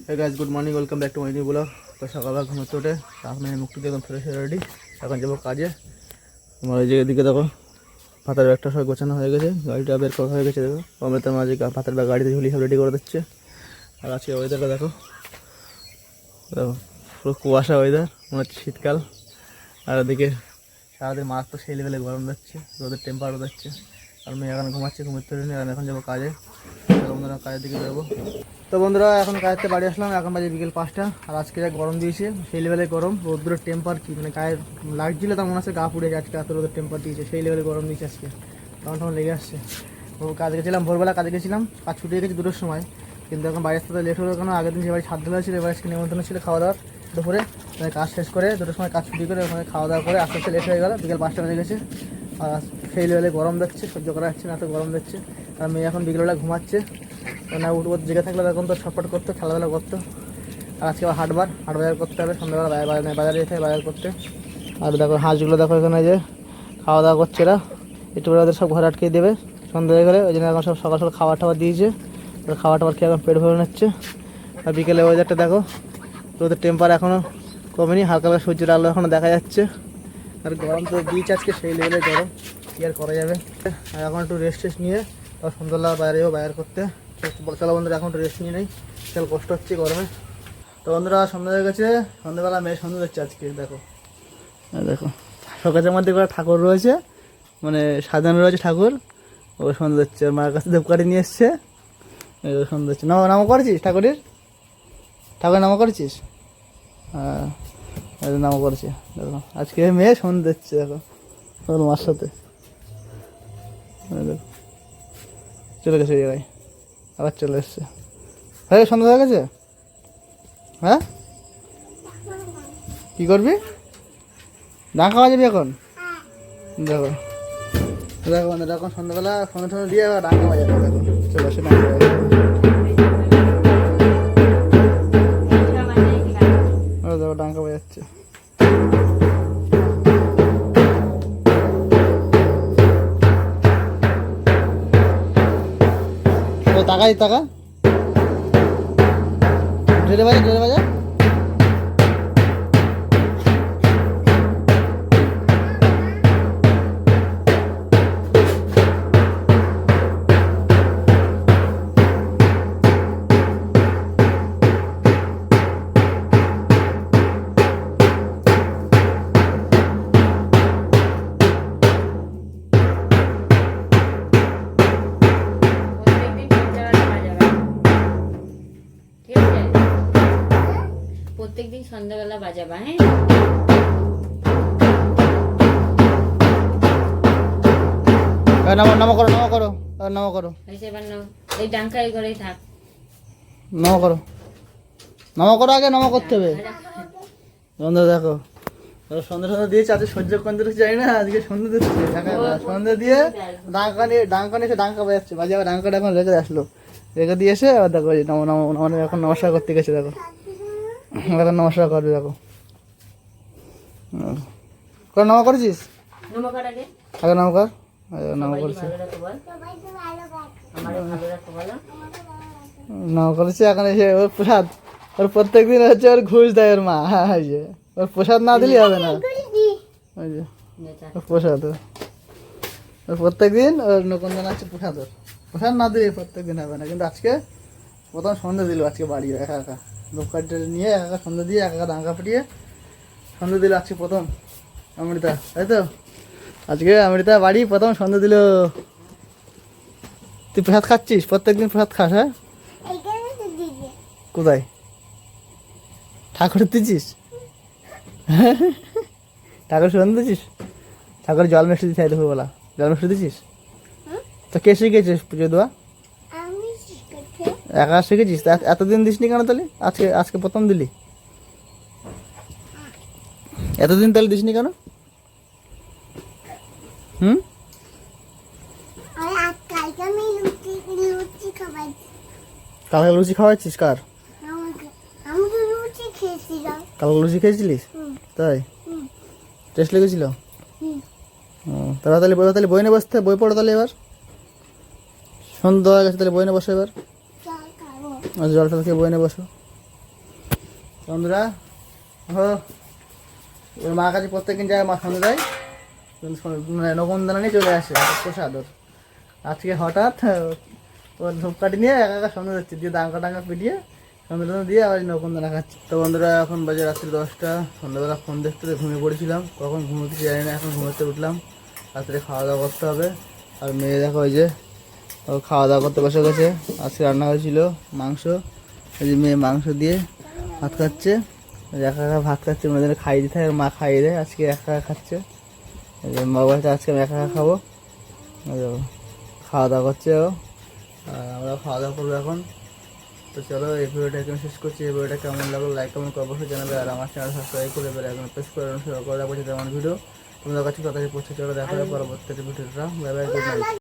Hey guys, good morning. Welcome back to my new vlog. তো সকালবেলা ঘুমোতে উঠে এখন মুক্তি দেখুন ফ্রেশ রেডি। এখন যাবো কাজে। তোমার এই যে এদিকে দেখো ভাতের ব্যাগটা সব গোছানো হয়ে গেছে, গাড়িটা বের করা হয়ে গেছে। দেখো অমৃতার মাঝে ভাতের ব্যাগ গাড়িতে ঝুলি সব রেডি করে দিচ্ছে। আর আজকে ওয়েদারটা দেখো, দেখো পুরো কুয়াশা ওয়েদার, মনে হচ্ছে শীতকাল। আর ওদিকে সারাদিন মাছ তো সেই লেভেলে গরম যাচ্ছে, রোদের টেম্পারও যাচ্ছে। আর মেয়ে এখন ঘুমাচ্ছে, ঘুমোতে উঠে আর এখন যাবো কাজে। বন্ধুরা কাজের দিকে যাবো। তো বন্ধুরা এখন কাজতে বাড়ি আসলাম, এখন বাজে বিকেল 5টা। আর আজকে যা গরম দিয়েছে সেই লেভেলে গরম, রোদ্রের টেম্পার কি মানে গায়ে লাগছিল তা মনে হচ্ছে গা পুড়ে যাচ্ছে, এত রোদের টেম্পার দিয়েছে, সেই লেভেলে গরম দিয়েছে আজকে। তখন লেগে আসছে। তো কাজে গেছিলাম ভোরবেলা, কাজে গেছিলাম, কাজ ছুটে গেছি 2টোর সময়। কিন্তু এখন বাড়ি আসতে লেট হলো, কেন আগের দিন যে বাড়ি ছাদ ঢালা ছিল, এবার আজকে নিমন্ত্রণ ছিল খাওয়া দাওয়ার দুপুরে। কাজ শেষ করে 2টোর সময় কাজ ছুটি করে ওখানে খাওয়া দাওয়া করে আস্তে আস্তে লেট হয়ে গেল, বিকেল 5টা বেজে গেছে। আর সেই লেভেলে গরম দিচ্ছে, সহ্য করা যাচ্ছে না, এত গরম দিচ্ছে। আর মেয়ে এখন বিকেলবেলা ঘুমাচ্ছে, না উঠবো জেগে থাকলে তখন তো ছটফট করতো, খেলাধুলা করতো। আর আজকে আবার হাট বাজার করতে হবে, সন্ধ্যাবেলা বাজারে যেতে হবে বাজার করতে। আর দেখো হাঁসগুলো দেখো এখানে যে খাওয়া দাওয়া করছে, এরা একটু করে ওদের সব ঘরে আটকে দেবে সন্ধ্যা হয়ে গেলে। ওই জন্য এখন সব সকাল সকাল খাবার টাবার দিয়েছে, খাবার টাবার খেয়ে এখন পেট ভরে নিচ্ছে। আর বিকেলে ওয়েদারটা দেখো, রোদের টেম্পার এখনও কমেনি, হালকা হালকা সূর্যের আলো এখনও দেখা যাচ্ছে। আর গরম তো বিচ আজকে সেই লেভেলে গরম, কি আর করা যাবে। আর এখন একটু রেস্ট নিয়ে আর সন্ধ্যাবেলা বাইরে যাবো বাজার করতে। চলো বন্ধুরা এখন একটু রেস্ট নিয়ে নেই, চল কষ্ট হচ্ছে গরমে। তো বন্ধুরা সন্ধ্যা হয়ে গেছে, সন্ধ্যাবেলা মেয়ে সন্ধ্যা হচ্ছে আজকে। দেখো দেখো সকালের মধ্যে করে ঠাকুর রয়েছে, মানে সাজানো রয়েছে ঠাকুর, ও সন্ধ্যা হচ্ছে। মার কাছে ধূপকাঠি নিয়ে এসছে, সন্ধ্যা হচ্ছে। নামও করেছিস ঠাকুরের নামও করেছিস? হ্যাঁ নামও করেছে। দেখো আজকে মেয়ে সন্ধ্যা হচ্ছে, দেখো ওর মার সাথে। দেখো চলে গেছে ওই জায়গায়, আবার চলে এসছে। হয়ে সন্ধ্যা হয়ে গেছে? হ্যাঁ কী করবি? ডাং খাওয়া যাবি এখন? দেখো দেখো বন্ধুরা এখন সন্ধ্যাবেলা সন্ধ্যা দিয়ে আবার ডাং খাওয়া যাবে। দেখো চলে আসে ডাং খাওয়া যাবে, দেখো ডাং খাওয়া যাচ্ছে। টাকাই টাকা ডেলে বাজা প্রত্যেকদিন সন্ধ্যাবেলা বাজাবা। হ্যাঁ নামো করো এই ডাঙ্কা এই ঘরেই থাক। নামো করো আগে নামো করতে হবে। বন্ধু দেখো সন্ধ্যা দিয়েছে, আজকে সহ্য করতে যাই না, আজকে সন্ধ্যা দিচ্ছে। সন্ধ্যা দিয়ে ডাঙ্কা এসে ডাঙ্কা বাজাচ্ছে, বাজে আবার ডাঙ্কাটা এখন রেখে আসলো, রেখে দিয়ে এসে আবার দেখো মানে এখন নমস্কার করতে গেছে। দেখো এখন নমস্কার করবে, দেখো নামা করেছিস? আগে নাম কর, নাম করেছি, নাম করেছি। এখন এসে ওর প্রসাদ, ওর প্রত্যেকদিন হচ্ছে ওর ঘুষ দেয় ওর মা। হ্যাঁ ওর প্রসাদ না দিলেই হবে না, ওই যে ওর প্রসাদ, ওর প্রত্যেকদিন ওর নকুন্দন আছে প্রসাদ, ওর প্রসাদ না দিলে প্রত্যেকদিন হবে না। কিন্তু আজকে প্রথম সন্ধ্যা দিল, আজকে বাড়ি একা একা ধূপকাঠিটা নিয়ে একা সন্ধ্যা দিয়ে একা ডাঙ্গা ফুটিয়ে সন্ধ্যা দিল আজকে প্রথম অমৃতা, তাই তো? আজকে অমৃতা বাড়ি প্রথম সন্ধ্যা দিল। তুই প্রসাদ খাচ্ছিস? প্রত্যেকদিন প্রসাদ খাস? হ্যাঁ কোথায় ঠাকুর দিচ্ছিস? ঠাকুর সন্ধ্যা দিচ্ছিস? ঠাকুর জল মিষ্টি দিচ্ছিস? দুপুরবেলা জল মিষ্টি দিচ্ছিস? তো কে শিখেছিস পুজো দেওয়া? একা শিখেছিস? এতদিন দিসনি কেন তাহলে? আজকে প্রথম দিলি, এতদিন তাহলে দিসনি কেন? কালকে লুচি খাওয়াচ্ছিস? কার? কালকে লুচি খেয়েছিলিস? তাই টেস্ট লেগেছিল? তাহলে বই নিয়ে বসতে, বই পড়ো তাহলে। এবার সন্ধ্যা হয়ে গেছে, তাহলে বই নিয়ে বসো এবার। জল টল খেয়ে বই নিয়ে বসো। বন্ধুরা ও ওর মার কাছে প্রত্যেকদিন যায়, মা সন্ধ্যে দেয়, নকুনদানা নিয়ে চলে আসে প্রসাদ ওর। আজকে হঠাৎ ওর ধূপকাঠি নিয়ে একা একা সন্ধ্যে দিচ্ছে, দিয়ে ডাঙ্কা টাঙ্কা পিটিয়ে সন্ধ্যে দিয়ে আবার নকুনদানা খাচ্ছে। তো বন্ধুরা এখন বাজে রাত্রি 10টা, সন্ধ্যাবেলা ফোন দেখতে ঘুমিয়ে পড়েছিলাম, কখন ঘুমোতে জানি না, এখন ঘুমোতে উঠলাম। রাত্রে খাওয়া দাওয়া করতে হবে। আর মেয়ে দেখো ওই যে ও খাওয়া দাওয়া করতে বসে গেছে। আজকে রান্না হয়েছিল মাংস, এই যে মেয়ে মাংস দিয়ে ভাত খাচ্ছে, একা একা ভাত খাচ্ছে, ওনাদের খাইয়ে দিতে হয়, মা খাইয়ে দেয়, আজকে একা একা খাচ্ছে। এই যে মা বলছে আজকে আমি একা একা খাবো, খাওয়া দাওয়া করছে ও, আর আমরা খাওয়া দাওয়া করবো এখন। তো চলো এই ভিডিওটা এখানে শেষ করছি। এই ভিডিওটা কেমন লাগলো লাইক কমেন্ট করে অবশ্যই জানাবে, আর আমার চ্যানেল সাবস্ক্রাইব করে দেবে, এখন প্রেস করে রাখবো তেমন ভিডিও তোমাদের কাছে কথা পৌঁছে। চলো দেখা হবে পরবর্তী ভিডিওটা। Bye bye, good night.